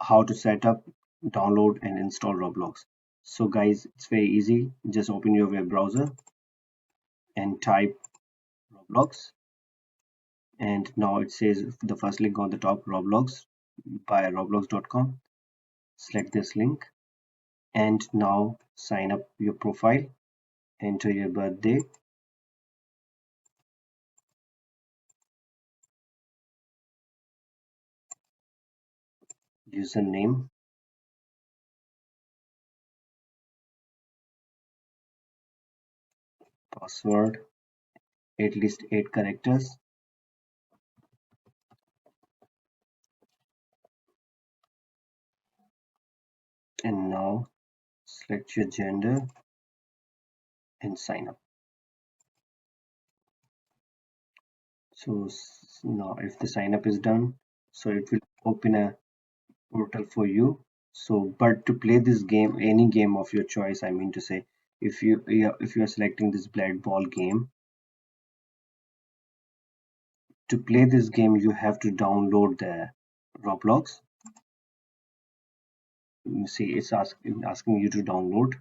how to set up, download and install Roblox. So guys, it's very easy. Just open your web browser and type Roblox, and now it says the first link on the top, Roblox by roblox.com. Select this link and now sign up your profile, enter your birthday, username, password, at least 8 characters, and now select your gender and sign up. So now if the sign up is done, so it will open a portal for you. So but to play this game, any game of your choice, I mean to say, if you, yeah, if you are selecting this black ball game, to play this game you have to download the Roblox. You see it's asking you to download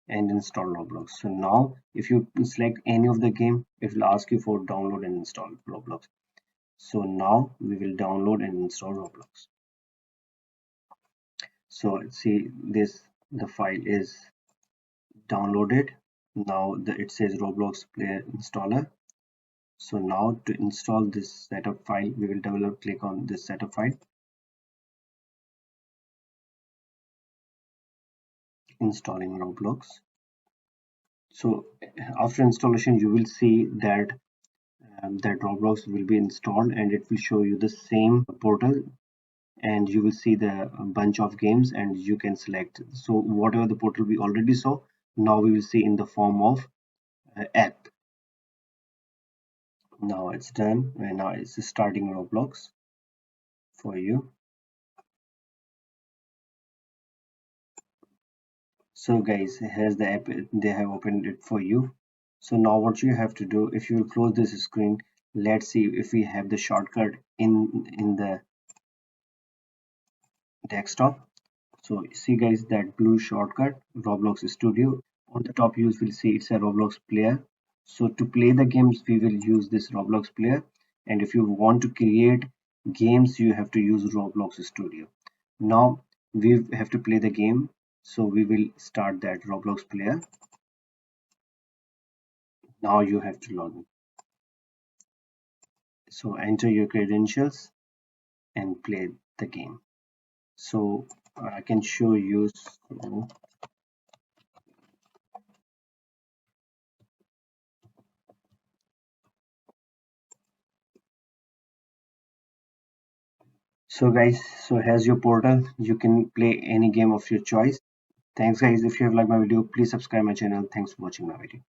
and install Roblox. So now if you select any of the game, it will ask you for download and install Roblox. So now we will download and install Roblox. So see this, the file is downloaded. Now it says Roblox player installer. So now to install this setup file, we will double click on this setup file, installing Roblox. So after installation you will see that that Roblox will be installed and it will show you the same portal, and you will see the bunch of games and you can select. So whatever the portal we already saw, now we will see in the form of app. Now it's done and now it's starting Roblox for you. So guys, here's the app, they have opened it for you. So now what you have to do, if you will close this screen, let's see if we have the shortcut in the desktop. So see guys, that blue shortcut, Roblox Studio, on the top you will see it's a Roblox player. So to play the games we will use this Roblox player, and if you want to create games you have to use Roblox Studio. Now we have to play the game, so we will start that Roblox player. Now you have to log in. So enter your credentials and play the game. So I can show you. So guys, so here's your portal. You can play any game of your choice. Thanks guys. If you have liked my video, please subscribe my channel. Thanks for watching my video.